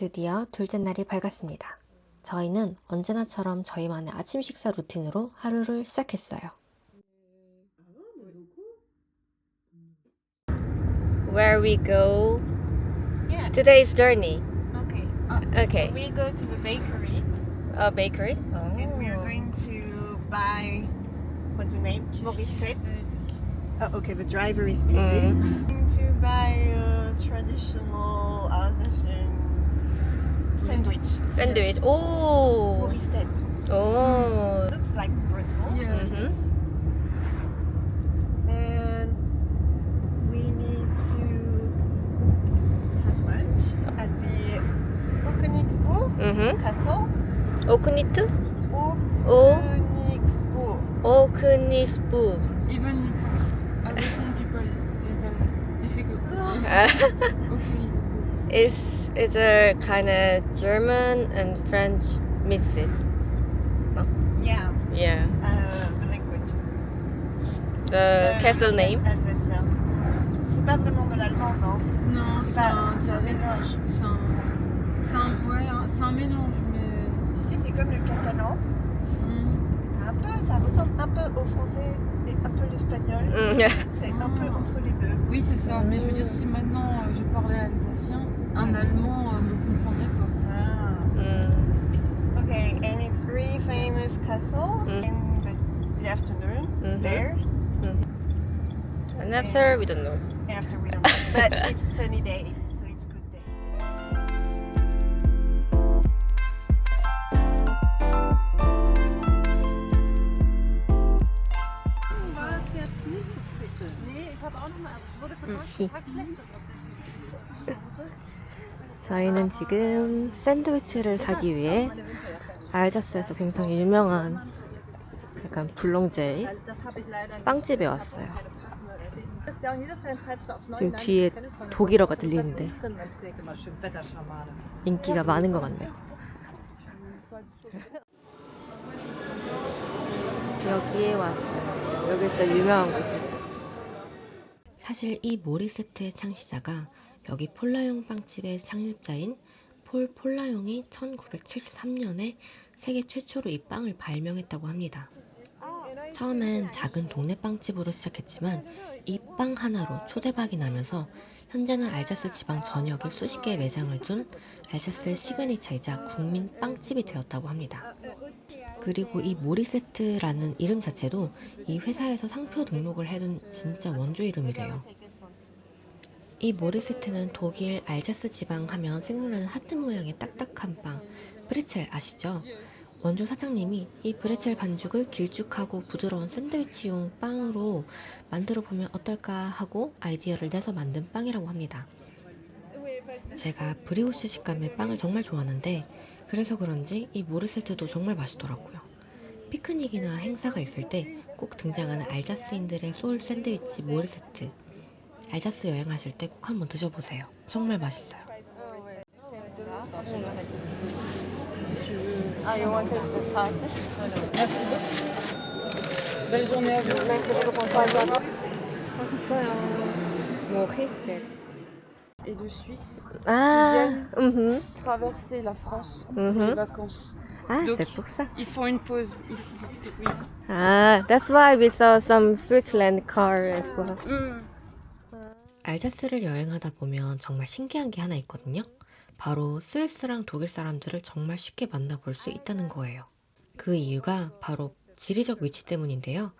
드디어 둘째 날이 밝았습니다. 저희는 언제나처럼 저희만의 아침 식사 루틴으로 하루를 시작했어요. Where we go Yeah. today's journey. Okay. Okay. So we go to a bakery A bakery. and we are going to buy, what's the name? Morissette. Oh, okay, the driver is busy. Going to buy a traditional Alsatian sandwich. 샌드위치. 오. Morissette. 오. Looks like pretzel. Mhm. And we need to have lunch at the Okunixpo Mhm. Castle. 오크니트? Okunixpo. 오크니스부. Even for Alsatian people, it's difficult to say. Okay, It's a kind of German and French mixed. Yeah, Yeah. the language. The castle name. Alsacien. C'est pas vraiment de l'allemand, non? non, C'est c'est pas un un dialecte. mélange. C'est un mélange, mais. Tu sais, c'est comme le catalan. Un peu, ça ressemble un peu au français et un peu l'espagnol. C'est un peu entre les deux. Oui, c'est ça. Mais je veux dire, si maintenant je parlais alsacien, un allemand me comprendrait pas. Ah. Okay, and it's really famous castle in the afternoon there. And after we don't know. After we don't know, but it's sunny day, so it's good day. 저희는 지금 샌드위치를 사기 위해 알자스에서 굉장히 유명한 약간 불렁제이 빵집에 왔어요. 지금 뒤에 독일어가 들리는데 인기가 많은 것 같네요. 여기에 왔어요. 여기 진짜 유명한 곳이에요. 사실 이 모리세트의 창시자가 여기 폴라용 빵집의 창립자인 폴 폴라용이 1973년에 세계 최초로 이 빵을 발명했다고 합니다. 처음엔 작은 동네 빵집으로 시작했지만 이 빵 하나로 초대박이 나면서 현재는 알자스 지방 전역에 수십 개의 매장을 둔 알자스의 시그니처이자 국민 빵집이 되었다고 합니다. 그리고 이 모리세트라는 이름 자체도 이 회사에서 상표 등록을 해둔 진짜 원조 이름이래요. 이 모리세트는 독일 알자스 지방 하면 생각나는 하트 모양의 딱딱한 빵, 브레첼 아시죠? 원조 사장님이 이 브레첼 반죽을 길쭉하고 부드러운 샌드위치용 빵으로 만들어 보면 어떨까 하고 아이디어를 내서 만든 빵이라고 합니다. 제가 브리오시 식감의 빵을 정말 좋아하는데 그래서 그런지 이 모리세트도 정말 맛있더라고요. 피크닉이나 행사가 있을 때 꼭 등장하는 알자스인들의 소울 샌드위치 모리세트. 알자스 여행하실 때 꼭 한번 드셔보세요. 정말 맛있어요. You want the tarte? Merci beaucoup. Belle journée à vous. Merci beaucoup pour toi. 왔어요. 모리세트. Et de Suisse 아, traverser la France pour les vacances. Ah, Donc, c'est pour ça. Ils font une pause ici. Oui. Ah, that's why we saw some Switzerland car as well. 알자스를 여행하다 보면 정말 신기한 게 하나 있거든요. 바로 스위스랑 독일 사람들을 정말 쉽게 만나볼 수 있다는 거예요. 그 이유가 바로 지리적 위치 때문인데요.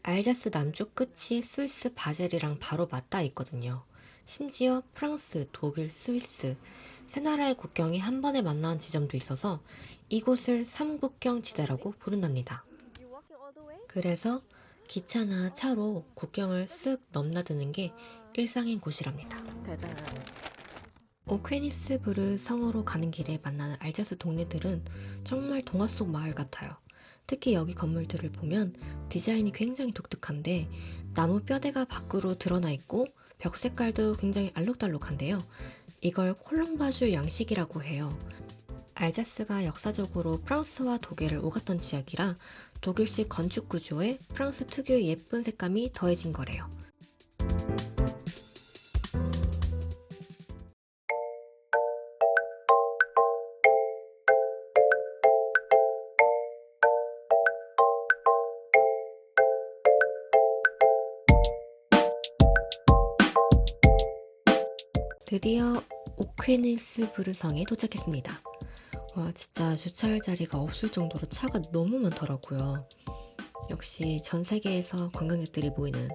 알자스 남쪽 끝이 스위스 바젤이랑 바로 맞닿아 있거든요. 심지어 프랑스, 독일, 스위스 세 나라의 국경이 한 번에 만나는 지점도 있어서 이곳을 삼국경 지대라고 부른답니다. 그래서 기차나 차로 국경을 쓱 넘나드는 게 일상인 곳이랍니다. 대단하네. 오케니스부르 성으로 가는 길에 만나는 알자스 동네들은 정말 동화 속 마을 같아요. 특히 여기 건물들을 보면 디자인이 굉장히 독특한데 나무 뼈대가 밖으로 드러나 있고 벽 색깔도 굉장히 알록달록한데요. 이걸 콜롱바주 양식이라고 해요. 알자스가 역사적으로 프랑스와 독일을 오갔던 지역이라 독일식 건축 구조에 프랑스 특유의 예쁜 색감이 더해진 거래요. 드디어 오퀴니스부르 성에 도착했습니다. 와, 진짜 주차할 자리가 없을 정도로 차가 너무 많더라고요. 역시 전 세계에서 관광객들이 모이는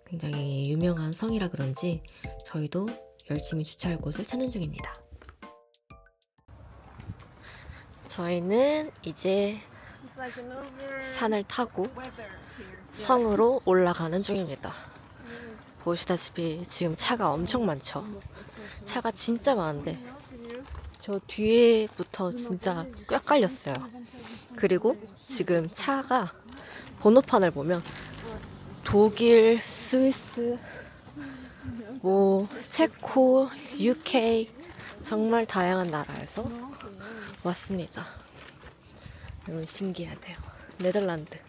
굉장히 유명한 성이라 그런지 저희도 열심히 주차할 곳을 찾는 중입니다. 저희는 이제 It's like an over 산을 타고 weather here. 성으로 올라가는 중입니다. 보시다시피 지금 차가 엄청 많죠. 차가 진짜 많은데 저 뒤에부터 진짜 꽤 깔렸어요. 그리고 지금 차가 번호판을 보면 독일, 스위스, 뭐 체코, UK 정말 다양한 나라에서 왔습니다. 너무 신기하네요. 네덜란드.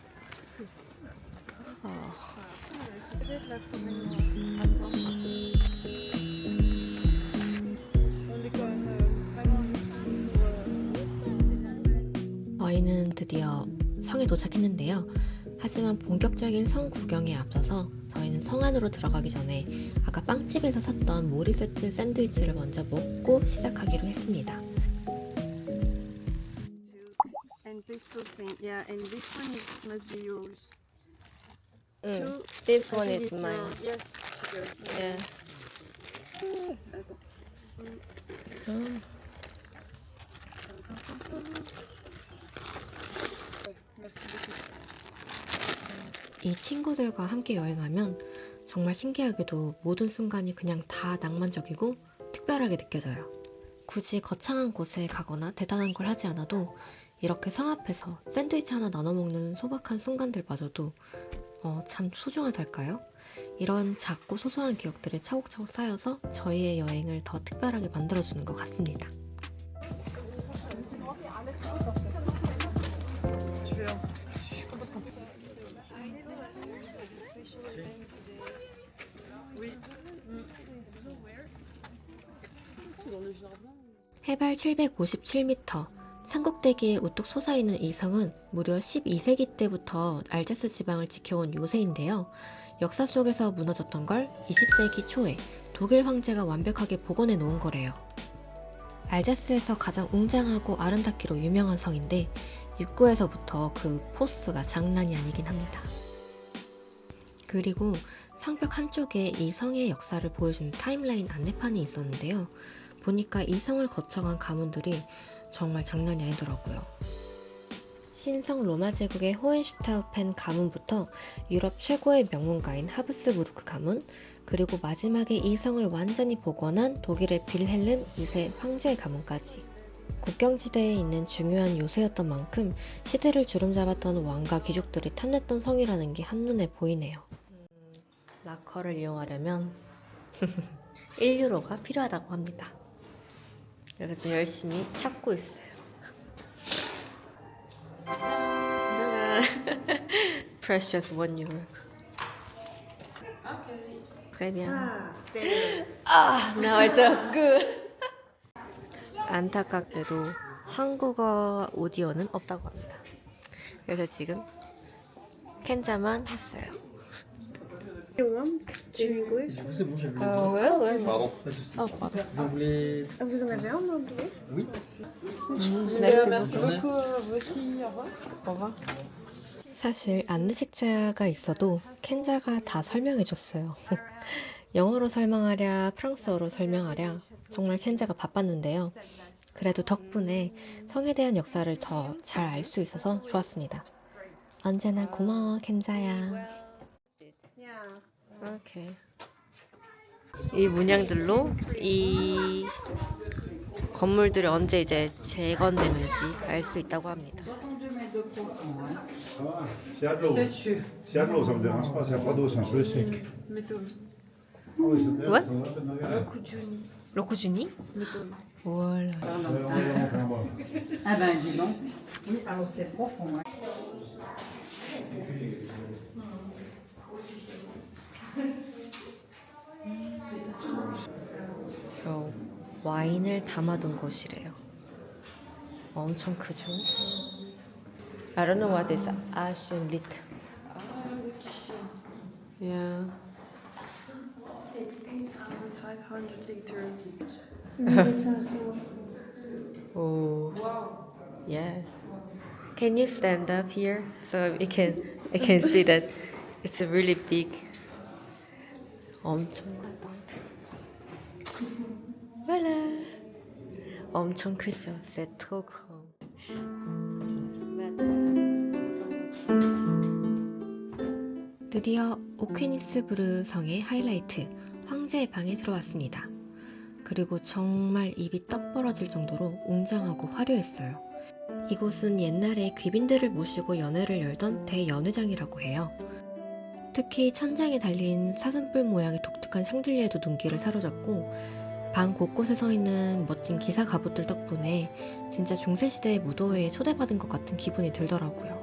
저희는 드디어 성에 도착했는데요. 하지만 본격적인 성 구경에 앞서서 저희는 성 안으로 들어가기 전에 아까 빵집에서 샀던 모리세트 샌드위치를 먼저 먹고 시작하기로 했습니다. And this two thing, yeah, and this one must be yours. This I one think is it's mine. yours. Yes, sugar. Yeah. 이 친구들과 함께 여행하면 정말 신기하게도 모든 순간이 그냥 다 낭만적이고 특별하게 느껴져요. 굳이 거창한 곳에 가거나 대단한 걸 하지 않아도 이렇게 성 앞에서 샌드위치 하나 나눠 먹는 소박한 순간들마저도 참 소중하달까요? 이런 작고 소소한 기억들이 차곡차곡 쌓여서 저희의 여행을 더 특별하게 만들어주는 것 같습니다. 해발 757m, 산꼭대기에 우뚝 솟아있는 이 성은 무려 12세기 때부터 알자스 지방을 지켜온 요새인데요. 역사 속에서 무너졌던 걸 20세기 초에 독일 황제가 완벽하게 복원해 놓은 거래요. 알자스에서 가장 웅장하고 아름답기로 유명한 성인데 입구에서부터 그 포스가 장난이 아니긴 합니다. 그리고 성벽 한쪽에 이 성의 역사를 보여주는 타임라인 안내판이 있었는데요. 보니까 이 성을 거쳐간 가문들이 정말 장난이 아니더라고요. 신성 로마 제국의 호헨슈타우펜 가문부터 유럽 최고의 명문가인 하브스부르크 가문, 그리고 마지막에 이 성을 완전히 복원한 독일의 빌헬름 2세 황제의 가문까지. 국경지대에 있는 중요한 요새였던 만큼 시대를 주름잡았던 왕과 귀족들이 탐냈던 성이라는 게 한눈에 보이네요. 락커를 이용하려면 1유로가 필요하다고 합니다. 그래서 지금 열심히 찾고 있어요. Precious 1유로. Très bien. There. Now it's good. 안타깝게도 한국어 오디오는 없다고 합니다. 그래서 지금 캔자만 했어요. You want to English? C'est bon, j'ai vu. 왜? Pardon. Pas de soucis. pardon. Vous en voulez. Ah, vous en avez un en anglais? Oui. Merci beaucoup, vous aussi, au revoir. 사실 안내식자가 있어도 캔자가 다 설명해줬어요. 영어로 설명하랴 프랑스어로 설명하랴 정말 캔자가 바빴는데요. 그래도 덕분에 성에 대한 역사를 더 잘 알 수 있어서 좋았습니다. 언제나 고마워 캔자야. Yeah. 오케이. 이 문양들로 이 건물들이 언제 이제 재건되는지 알 수 있다고 합니다. S'il y a de l'eau. S'il y a de l'eau, ça me dérange pas. S'il n'y a pas d'eau, c'est un peu sec. Méthode. Oui, c'est bien. Ouais. Kujuni. 로쿠주니? Méthode. 월. Ah ben dis donc. Oui, alors c'est profond. Hein. 저 와인을 담아둔 곳이래요. 엄청 크죠? I don't know what is Aschenlit. Yeah. It's 8,500 500 liters. Oh, yeah. Can you stand up here so I can see that it's really big. 엄청 크다. voilà. 엄청 크죠. C'est trop grand. 드디어 오퀴니스부르 성의 하이라이트 황제의 방에 들어왔습니다. 그리고 정말 입이 떡 벌어질 정도로 웅장하고 화려했어요. 이곳은 옛날에 귀빈들을 모시고 연회를 열던 대연회장이라고 해요. 특히 천장에 달린 사슴뿔 모양의 독특한 샹들리에도 눈길을 사로잡고 방 곳곳에 서 있는 멋진 기사 갑옷들 덕분에 진짜 중세시대의 무도회에 초대받은 것 같은 기분이 들더라고요.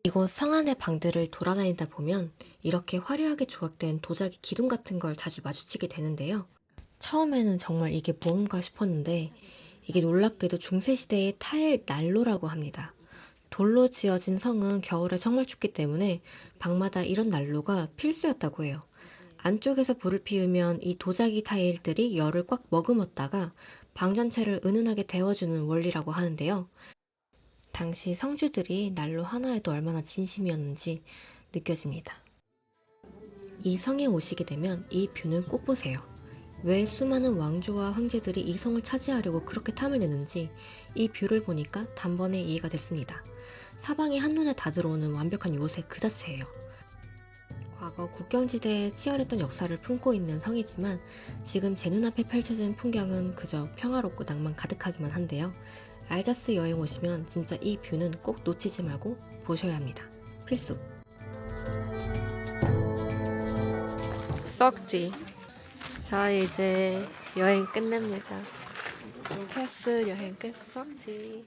이곳 성 안의 방들을 돌아다니다 보면 이렇게 화려하게 조각된 도자기 기둥 같은 걸 자주 마주치게 되는데요. 처음에는 정말 이게 뭔가 싶었는데 이게 놀랍게도 중세시대의 타일 난로라고 합니다. 돌로 지어진 성은 겨울에 정말 춥기 때문에 방마다 이런 난로가 필수였다고 해요. 안쪽에서 불을 피우면 이 도자기 타일들이 열을 꽉 머금었다가 방 전체를 은은하게 데워주는 원리라고 하는데요. 당시 성주들이 난로 하나에도 얼마나 진심이었는지 느껴집니다. 이 성에 오시게 되면 이 뷰는 꼭 보세요. 왜 수많은 왕조와 황제들이 이 성을 차지하려고 그렇게 탐을 내는지 이 뷰를 보니까 단번에 이해가 됐습니다. 사방이 한눈에 다 들어오는 완벽한 요새 그 자체예요. 과거 국경지대에 치열했던 역사를 품고 있는 성이지만 지금 제 눈앞에 펼쳐진 풍경은 그저 평화롭고 낭만 가득하기만 한데요. 알자스 여행 오시면 진짜 이 뷰는 꼭 놓치지 말고 보셔야 합니다. 필수! 썩지. 저희 이제 여행 끝냅니다. 패스 여행 끝. 썩지.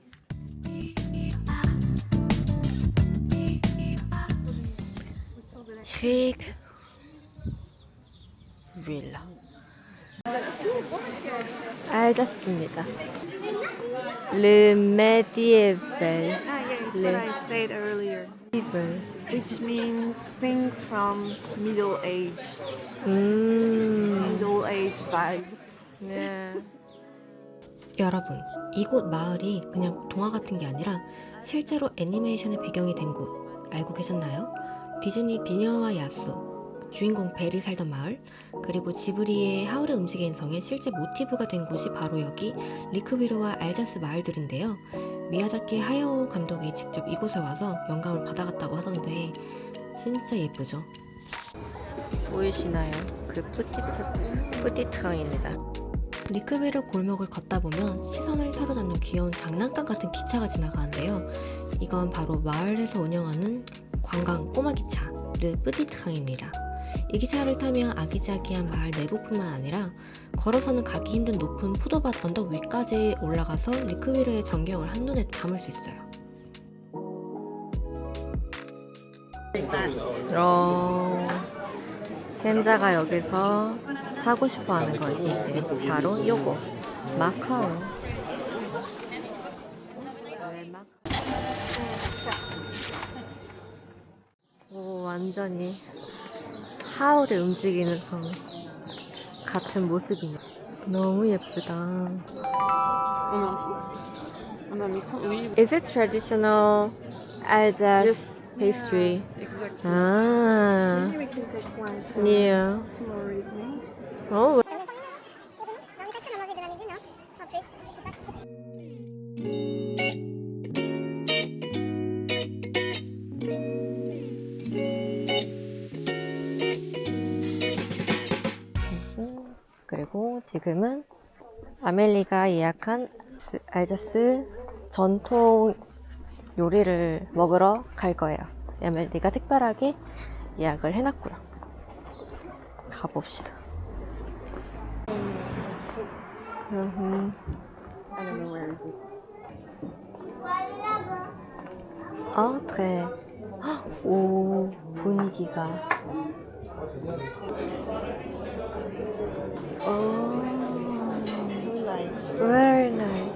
rik 윌라. 알자스입니다. Le médiéval. Yes, what I said earlier. Which means things from Middle Age. Middle Age vibe. 네. 여러분, 이곳 마을이 그냥 동화 같은 게 아니라 실제로 애니메이션의 배경이 된 곳 알고 계셨나요? 디즈니 비녀와 야수, 주인공 벨이 살던 마을, 그리고 지브리의 하울의 움직이는 성의 실제 모티브가 된 곳이 바로 여기 리크비르와 알자스 마을들인데요. 미야자키 하야오 감독이 직접 이곳에 와서 영감을 받아갔다고 하던데 진짜 예쁘죠? 보이시나요? 그 뿌띠트랑입니다. 리크비르 골목을 걷다 보면 시선을 사로잡는 귀여운 장난감 같은 기차가 지나가는데요. 이건 바로 마을에서 운영하는 관광 꼬마 기차 르 뿌띠트랑입니다. 이 기차를 타면 아기자기한 마을 내부뿐만 아니라 걸어서는 가기 힘든 높은 포도밭 언덕 위까지 올라가서 리크비르의 전경을 한눈에 담을 수 있어요. 켄자가 여기서 사고 싶어 하는 것이 바로 요거 마카오. 오, 완전히 하울의 움직이는 성 같은 모습이네. 너무 예쁘다. Is it traditional Alsace pastry? Exactement. 아, Maybe we can take one for yeah. tomorrow evening. 어, 그리고 지금은 아멜리가 예약한 알자스 전통 요리를 먹으러 갈 거예요. 아멜리가 특별하게 예약을 해놨고요. 가봅시다. I don't know where is it. très. 오, 분위기가. 오, So nice. very nice.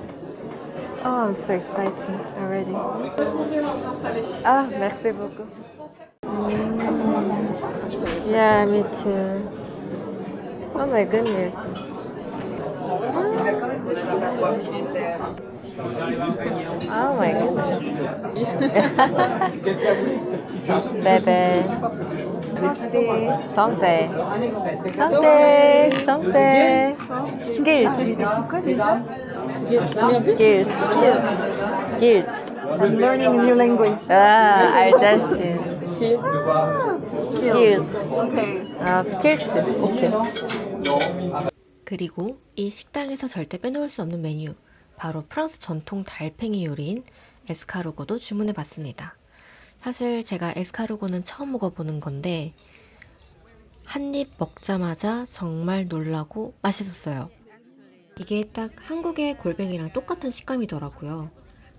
Oh, I'm so excited already. Ah, merci beaucoup. Yeah, me too. Oh my goodness. Oh my goodness. Bébé. Santé. Santé. Santé. Skills. C'est quoi déjà? Skills. Skills. I'm learning a new language. Ah, 알자스. Skills. Okay. 아, skills. 오케이. 그리고 이 식당에서 절대 빼놓을 수 없는 메뉴, 바로 프랑스 전통 달팽이 요리인 에스카르고도 주문해 봤습니다. 사실 제가 에스카르고는 처음 먹어보는 건데 한 입 먹자마자 정말 놀라고 맛있었어요. 이게 딱 한국의 골뱅이랑 똑같은 식감이더라고요.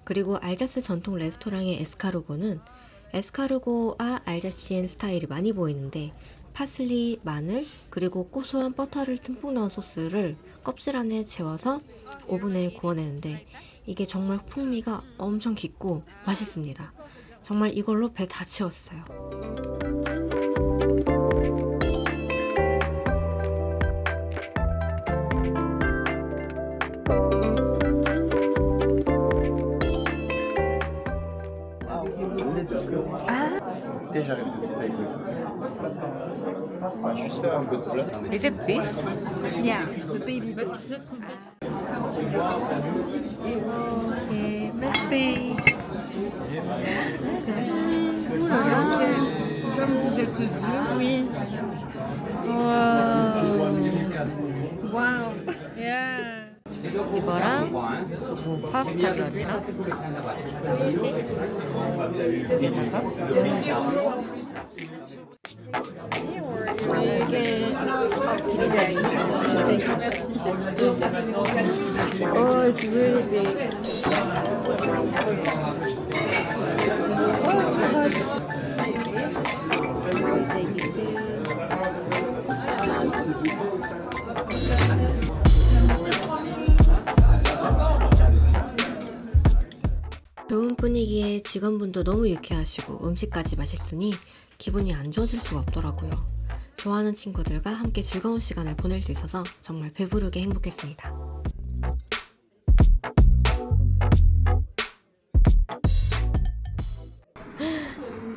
그리고 알자스 전통 레스토랑의 에스카르고는 에스카르고와 알자시엔 스타일이 많이 보이는데 파슬리, 마늘, 그리고 고소한 버터를 듬뿍 넣은 소스를 껍질 안에 재워서 오븐에 구워내는데 이게 정말 풍미가 엄청 깊고 맛있습니다. 정말 이걸로 배 다 채웠어요. Et j'arrive tout de suite avec le. Juste faire un peu de place. Is it beef? Yeah, the baby beef. Merci. Comme vous êtes vieux, Oui. Wow. Wow. Yeah. 이거랑 파스타 면이랑 이게 Oh, it's really big. 좋은 분위기에 직원분도 너무 유쾌하시고 음식까지 맛있으니 기분이 안 좋아질 수가 없더라고요. 좋아하는 친구들과 함께 즐거운 시간을 보낼 수 있어서 정말 배부르게 행복했습니다.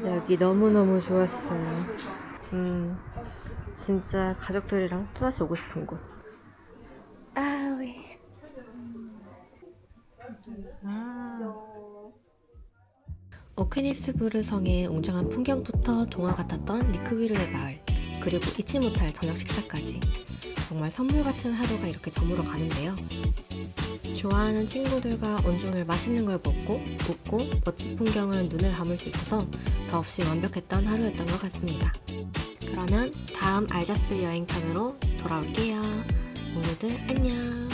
여기 너무너무 좋았어요. 진짜 가족들이랑 또다시 오고 싶은 곳. 아위. 오케니스부르 성의 웅장한 풍경부터 동화 같았던 리크위르의 마을, 그리고 잊지 못할 저녁 식사까지 정말 선물 같은 하루가 이렇게 저물어 가는데요. 좋아하는 친구들과 온종일 맛있는 걸 먹고 웃고 멋진 풍경을 눈에 담을 수 있어서 더없이 완벽했던 하루였던 것 같습니다. 그러면 다음 알자스 여행편으로 돌아올게요. 모두들 안녕.